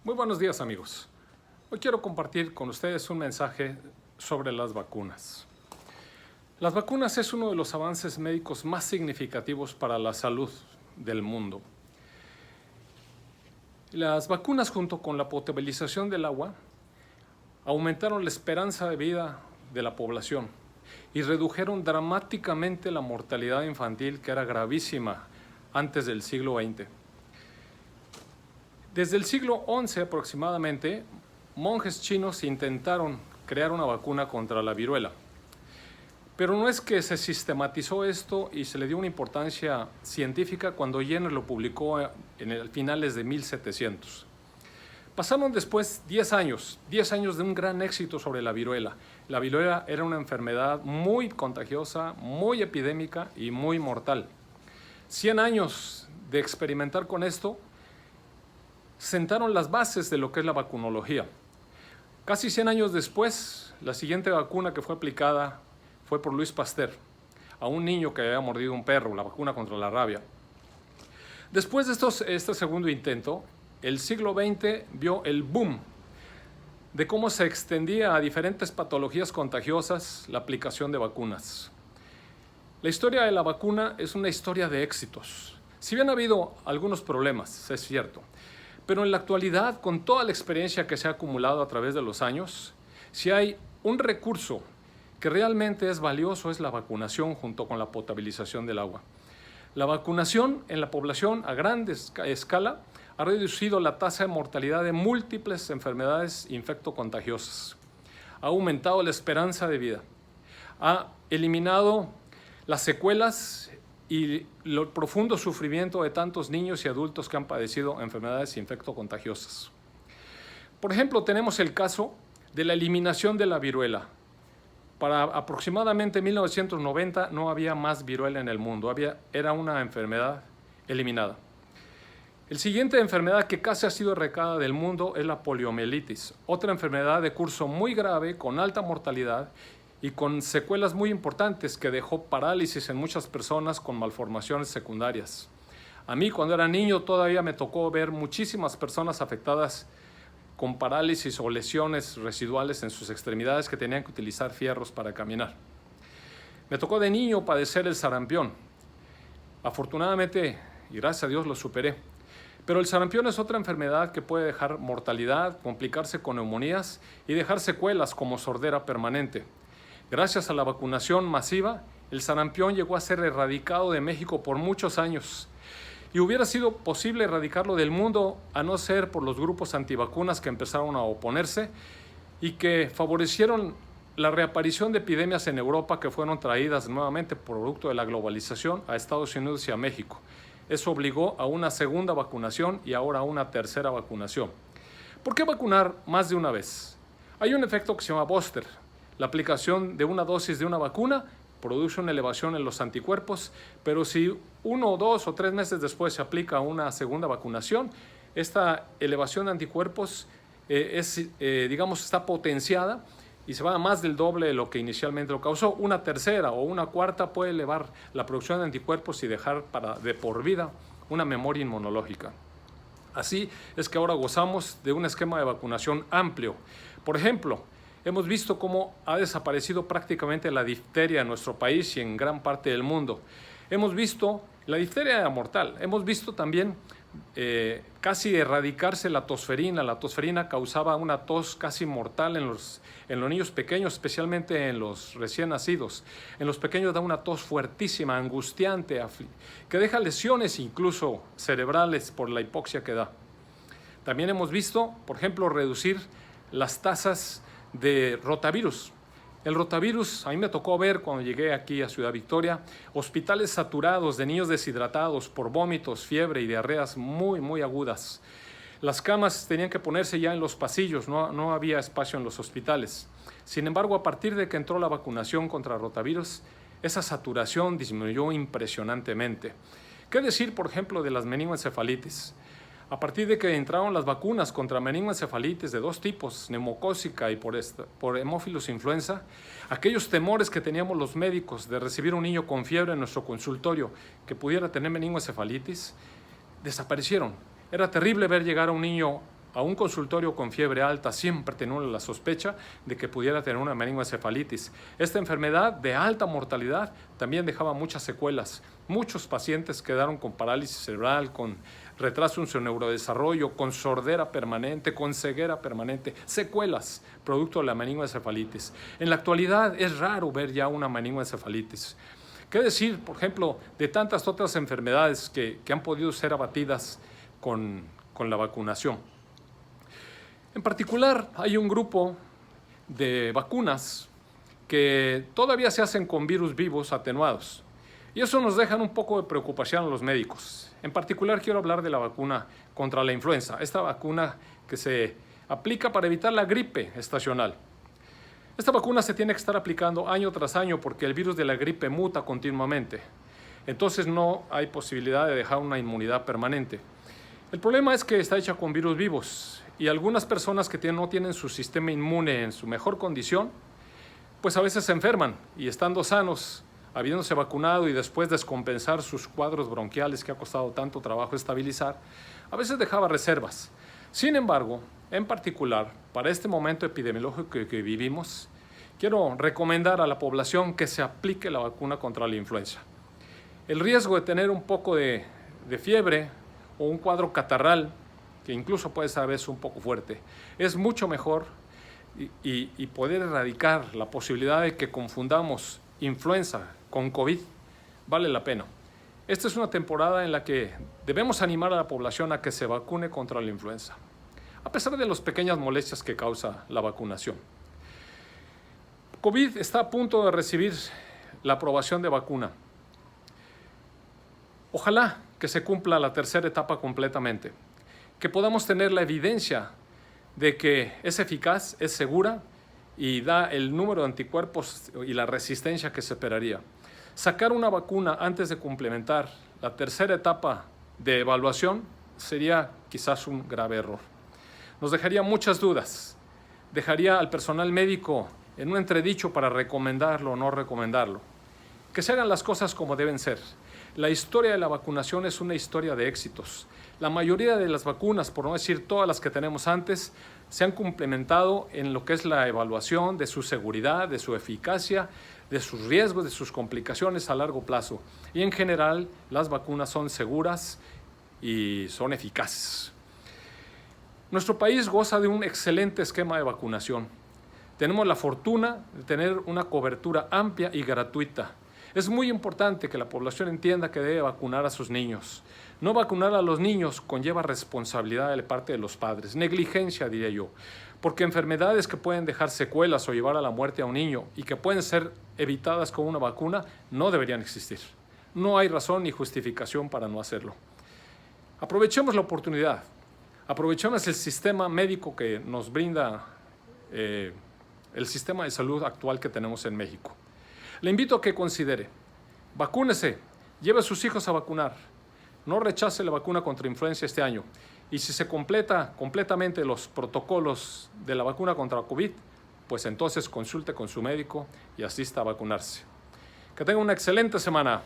Muy buenos días, amigos. Hoy quiero compartir con ustedes un mensaje sobre las vacunas. Las vacunas es uno de los avances médicos más significativos para la salud del mundo. Las vacunas, junto con la potabilización del agua, aumentaron la esperanza de vida de la población y redujeron dramáticamente la mortalidad infantil, que era gravísima antes del siglo XX. Desde el siglo XI aproximadamente, monjes chinos intentaron crear una vacuna contra la viruela. Pero no es que se sistematizó esto y se le dio una importancia científica cuando Jenner lo publicó en finales de 1700. Pasaron después 10 años de un gran éxito sobre la viruela. La viruela era una enfermedad muy contagiosa, muy epidémica y muy mortal. 100 años de experimentar con esto sentaron las bases de lo que es la vacunología. Casi 100 años después, la siguiente vacuna que fue aplicada fue por Louis Pasteur a un niño que había mordido un perro, la vacuna contra la rabia. Después de este segundo intento, el siglo XX vio el boom de cómo se extendía a diferentes patologías contagiosas la aplicación de vacunas. La historia de la vacuna es una historia de éxitos. Si bien ha habido algunos problemas, es cierto, pero en la actualidad, con toda la experiencia que se ha acumulado a través de los años, si hay un recurso que realmente es valioso, es la vacunación junto con la potabilización del agua. La vacunación en la población a gran escala ha reducido la tasa de mortalidad de múltiples enfermedades infectocontagiosas, ha aumentado la esperanza de vida, ha eliminado las secuelas y el profundo sufrimiento de tantos niños y adultos que han padecido enfermedades infectocontagiosas. Por ejemplo, tenemos el caso de la eliminación de la viruela. Para aproximadamente 1990 no había más viruela en el mundo, era una enfermedad eliminada. La siguiente enfermedad que casi ha sido erradicada del mundo es la poliomielitis, otra enfermedad de curso muy grave, con alta mortalidad y con secuelas muy importantes que dejó parálisis en muchas personas con malformaciones secundarias. A mí, cuando era niño, todavía me tocó ver muchísimas personas afectadas con parálisis o lesiones residuales en sus extremidades que tenían que utilizar fierros para caminar. Me tocó de niño padecer el sarampión. Afortunadamente, y gracias a Dios, lo superé. Pero el sarampión es otra enfermedad que puede dejar mortalidad, complicarse con neumonías y dejar secuelas como sordera permanente. Gracias a la vacunación masiva, el sarampión llegó a ser erradicado de México por muchos años. Y hubiera sido posible erradicarlo del mundo a no ser por los grupos antivacunas que empezaron a oponerse y que favorecieron la reaparición de epidemias en Europa que fueron traídas nuevamente producto de la globalización a Estados Unidos y a México. Eso obligó a una segunda vacunación y ahora a una tercera vacunación. ¿Por qué vacunar más de una vez? Hay un efecto que se llama booster. La aplicación de una dosis de una vacuna produce una elevación en los anticuerpos, pero si 1 o 2 o 3 meses después se aplica una segunda vacunación, esta elevación de anticuerpos está potenciada y se va a más del doble de lo que inicialmente lo causó. Una tercera o una cuarta puede elevar la producción de anticuerpos y dejar de por vida una memoria inmunológica. Así es que ahora gozamos de un esquema de vacunación amplio. Por ejemplo, hemos visto cómo ha desaparecido prácticamente la difteria en nuestro país y en gran parte del mundo. Hemos visto, la difteria era mortal, hemos visto también casi erradicarse la tosferina. La tosferina causaba una tos casi mortal en los niños pequeños, especialmente en los recién nacidos. En los pequeños da una tos fuertísima, angustiante, que deja lesiones incluso cerebrales por la hipoxia que da. También hemos visto, por ejemplo, reducir las tasas de rotavirus. El rotavirus, a mí me tocó ver cuando llegué aquí a Ciudad Victoria, hospitales saturados de niños deshidratados por vómitos, fiebre y diarreas muy agudas. Las camas tenían que ponerse ya en los pasillos, no había espacio en los hospitales. Sin embargo, a partir de que entró la vacunación contra rotavirus, esa saturación disminuyó impresionantemente. ¿Qué decir, por ejemplo, de las meningoencefalitis? A partir de que entraron las vacunas contra meningoencefalitis de dos tipos, neumocócica y por Haemophilus influenza, aquellos temores que teníamos los médicos de recibir un niño con fiebre en nuestro consultorio que pudiera tener meningoencefalitis, desaparecieron. Era terrible ver llegar a un niño a un consultorio con fiebre alta, siempre tenía la sospecha de que pudiera tener una meningoencefalitis. Esta enfermedad de alta mortalidad también dejaba muchas secuelas. Muchos pacientes quedaron con parálisis cerebral, con retraso en su neurodesarrollo, con sordera permanente, con ceguera permanente, secuelas producto de la meningoencefalitis. En la actualidad es raro ver ya una meningoencefalitis. ¿Qué decir, por ejemplo, de tantas otras enfermedades que han podido ser abatidas con la vacunación? En particular, hay un grupo de vacunas que todavía se hacen con virus vivos atenuados. Y eso nos deja un poco de preocupación a los médicos. En particular, quiero hablar de la vacuna contra la influenza, esta vacuna que se aplica para evitar la gripe estacional. Esta vacuna se tiene que estar aplicando año tras año porque el virus de la gripe muta continuamente. Entonces no hay posibilidad de dejar una inmunidad permanente. El problema es que está hecha con virus vivos y algunas personas que no tienen su sistema inmune en su mejor condición, pues a veces se enferman y estando sanos, habiéndose vacunado y después descompensar sus cuadros bronquiales que ha costado tanto trabajo estabilizar, a veces dejaba reservas. Sin embargo, en particular, para este momento epidemiológico que vivimos, quiero recomendar a la población que se aplique la vacuna contra la influenza. El riesgo de tener un poco de fiebre o un cuadro catarral, que incluso puede ser a veces un poco fuerte, es mucho mejor y poder erradicar la posibilidad de que confundamos influenza con COVID vale la pena. Esta es una temporada en la que debemos animar a la población a que se vacune contra la influenza, a pesar de las pequeñas molestias que causa la vacunación. COVID está a punto de recibir la aprobación de vacuna. Ojalá que se cumpla la tercera etapa completamente, que podamos tener la evidencia de que es eficaz, es segura y da el número de anticuerpos y la resistencia que se esperaría. Sacar una vacuna antes de complementar la tercera etapa de evaluación sería quizás un grave error. Nos dejaría muchas dudas, dejaría al personal médico en un entredicho para recomendarlo o no recomendarlo. Que se hagan las cosas como deben ser. La historia de la vacunación es una historia de éxitos. La mayoría de las vacunas, por no decir todas las que tenemos antes, se han complementado en lo que es la evaluación de su seguridad, de su eficacia, de sus riesgos, de sus complicaciones a largo plazo. Y en general, las vacunas son seguras y son eficaces. Nuestro país goza de un excelente esquema de vacunación. Tenemos la fortuna de tener una cobertura amplia y gratuita. Es muy importante que la población entienda que debe vacunar a sus niños. No vacunar a los niños conlleva responsabilidad de parte de los padres, negligencia diría yo, porque enfermedades que pueden dejar secuelas o llevar a la muerte a un niño y que pueden ser evitadas con una vacuna no deberían existir. No hay razón ni justificación para no hacerlo. Aprovechemos la oportunidad, aprovechemos el sistema médico que nos brinda el sistema de salud actual que tenemos en México. Le invito a que considere, vacúnese, lleve a sus hijos a vacunar, no rechace la vacuna contra influenza este año y si se completa completamente los protocolos de la vacuna contra COVID, pues entonces consulte con su médico y asista a vacunarse. Que tenga una excelente semana.